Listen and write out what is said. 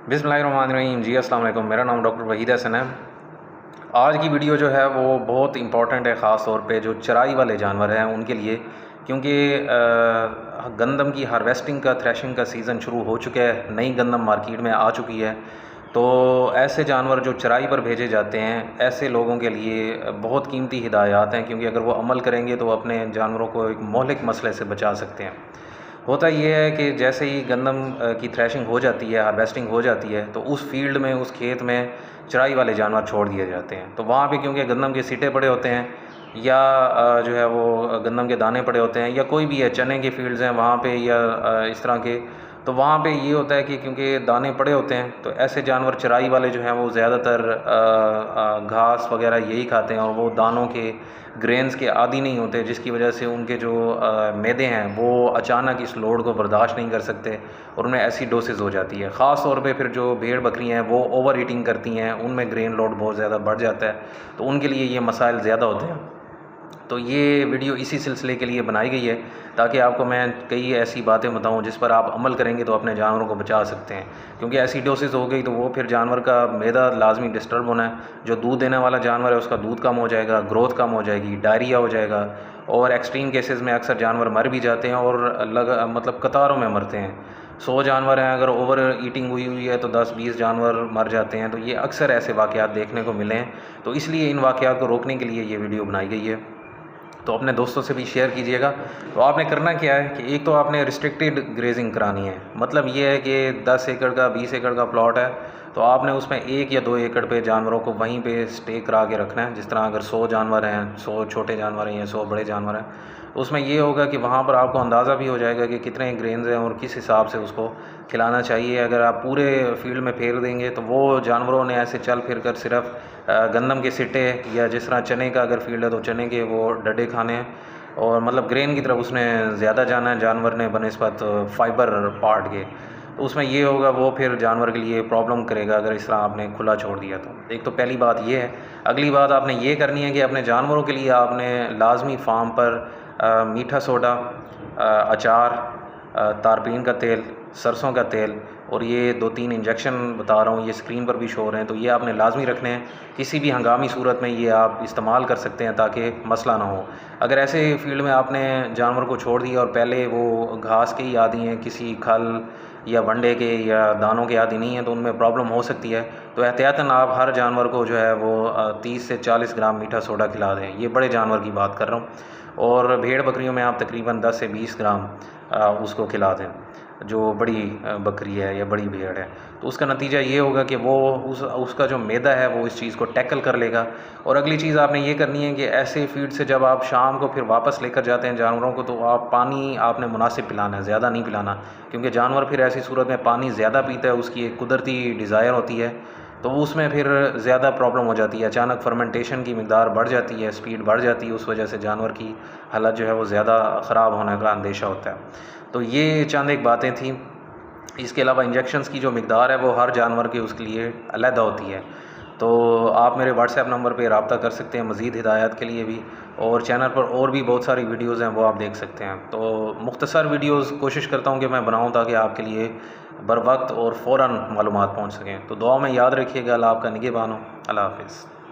बिस्मिल्लाहिर्रहमानिर्रहीम। जी अस्सलाम वालेकुम। मेरा नाम डॉक्टर वहीद हसन है। आज की वीडियो जो है वो बहुत इंपॉर्टेंट है, ख़ास तौर पे जो चराई वाले जानवर हैं उनके लिए, क्योंकि गंदम की हार्वेस्टिंग का, थ्रेशिंग का सीज़न शुरू हो चुका है। नई गंदम मार्केट में आ चुकी है। तो ऐसे जानवर जो चराई पर भेजे जाते हैं, ऐसे लोगों के लिए बहुत कीमती हिदायत हैं, क्योंकि अगर वो अमल करेंगे तो अपने जानवरों को एक मोहलिक मसले से बचा सकते हैं। होता ये है कि जैसे ही गंदम की थ्रेशिंग हो जाती है, हार्वेस्टिंग हो जाती है, तो उस फील्ड में, उस खेत में चराई वाले जानवर छोड़ दिए जाते हैं। तो वहाँ पे क्योंकि गंदम के सीटे पड़े होते हैं, या जो है वो गंदम के दाने पड़े होते हैं, या कोई भी है, चने के फील्ड्स हैं वहाँ पे, या इस तरह के, तो वहाँ पे ये होता है कि क्योंकि दाने पड़े होते हैं, तो ऐसे जानवर चराई वाले जो हैं वो ज़्यादातर घास वगैरह यही खाते हैं, और वो दानों के, ग्रेन्स के आदी नहीं होते, जिसकी वजह से उनके जो मैदे हैं वो अचानक इस लोड को बर्दाश्त नहीं कर सकते और उनमें एसिडोसिस हो जाती है। ख़ास तौर पे फिर जो भेड़ बकरियां हैं वो ओवर ईटिंग करती हैं, उनमें ग्रेन लोड बहुत ज़्यादा बढ़ जाता है, तो उनके लिए ये मसाइल ज़्यादा होते हैं। तो ये वीडियो इसी सिलसिले के लिए बनाई गई है, ताकि आपको मैं कई ऐसी बातें बताऊं जिस पर आप अमल करेंगे तो अपने जानवरों को बचा सकते हैं। क्योंकि एसिडोसिस हो गई तो वो फिर जानवर का मैदा लाजमी डिस्टर्ब होना है। जो दूध देने वाला जानवर है उसका दूध कम हो जाएगा, ग्रोथ कम हो जाएगी, डायरिया हो जाएगा, और एक्सट्रीम केसेस में अक्सर जानवर मर भी जाते हैं, और मतलब कतारों में मरते हैं। 100 जानवर हैं, अगर ओवर ईटिंग हुई है तो 10-20 जानवर मर जाते हैं। तो ये अक्सर ऐसे वाक़यात देखने को मिले हैं। तो इसलिए इन वाक़यात को रोकने के लिए ये वीडियो बनाई गई है। तो अपने दोस्तों से भी शेयर कीजिएगा। तो आपने करना क्या है कि एक तो आपने रिस्ट्रिक्टेड ग्रेजिंग करानी है। मतलब ये है कि 10 एकड़ का, 20 एकड़ का प्लॉट है, तो आपने उसमें 1 या 2 एकड़ पे जानवरों को वहीं पे स्टे करा के रखना है। जिस तरह अगर 100 जानवर हैं, 100 छोटे जानवर हैं या 100 बड़े जानवर हैं, तो उसमें ये होगा कि वहाँ पर आपको अंदाज़ा भी हो जाएगा कि कितने ग्रेन्स हैं और किस हिसाब से उसको खिलाना चाहिए। अगर आप पूरे फील्ड में फेर देंगे तो वो जानवरों ने ऐसे चल फिर कर सिर्फ गंदम के सिट्टे, या जिस तरह चने का अगर फील्ड है तो चने के वो डड्डे खाने हैं, और मतलब ग्रेन की तरफ उसने ज़्यादा जाना है जानवर ने बनिस्बत फाइबर पार्ट के। तो उसमें ये होगा, वो फिर जानवर के लिए प्रॉब्लम करेगा अगर इस तरह आपने खुला छोड़ दिया तो। एक तो पहली बात ये है। अगली बात आपने ये करनी है कि अपने जानवरों के लिए आपने लाजमी फार्म पर मीठा सोडा, अचार, तारपीन का तेल, सरसों का तेल, और ये 2-3 इंजेक्शन बता रहा हूँ, ये स्क्रीन पर भी शो हो रहे हैं, तो ये आपने लाजमी रखने हैं। किसी भी हंगामी सूरत में ये आप इस्तेमाल कर सकते हैं ताकि मसला ना हो। अगर ऐसे फील्ड में आपने जानवर को छोड़ दिया और पहले वो घास के ही आदी हैं, किसी खल या वंडे के या दानों के आदी नहीं है, तो उनमें प्रॉब्लम हो सकती है। तो एहतियातन आप हर जानवर को जो है वो 30 से 40 ग्राम मीठा सोडा खिला दें। ये बड़े जानवर की बात कर रहा हूँ। और भेड़ बकरियों में आप तकरीबन 10 से 20 ग्राम उसको खिला दें, जो बड़ी बकरी है या बड़ी भेड़ है। तो उसका नतीजा ये होगा कि वो उसका जो मैदा है वो इस चीज़ को टैकल कर लेगा। और अगली चीज़ आपने ये करनी है कि ऐसे फीड से जब आप शाम को फिर वापस लेकर जाते हैं जानवरों को, तो आप पानी आपने मुनासिब पिलाना है, ज़्यादा नहीं पिलाना, क्योंकि जानवर फिर ऐसी सूरत में पानी ज़्यादा पीता है, उसकी एक कुदरती डिज़ायर होती है, तो उसमें फिर ज़्यादा प्रॉब्लम हो जाती है। अचानक फर्मेंटेशन की मिकदार बढ़ जाती है, स्पीड बढ़ जाती है, उस वजह से जानवर की हालत जो है वो ज़्यादा ख़राब होने का अंदेशा होता है। तो ये चंद एक बातें थी। इसके अलावा इंजेक्शन्स की जो मिकदार है वो हर जानवर के उसके लिए अलग होती है। तो आप मेरे व्हाट्सएप नंबर पे रब्ता कर सकते हैं मज़ीद हिदायत के लिए भी, और चैनल पर और भी बहुत सारी वीडियोज़ हैं वो आप देख सकते हैं। तो मुख्तसर वीडियोज़ कोशिश करता हूँ कि मैं बनाऊँ ताकि आपके लिए बर वक्त और फ़ौरन मालूमात पहुँच सकें। तो दुआ में याद रखिएगा। अल्लाह आपका निगहबान हो। अल्लाह हाफ़िज़।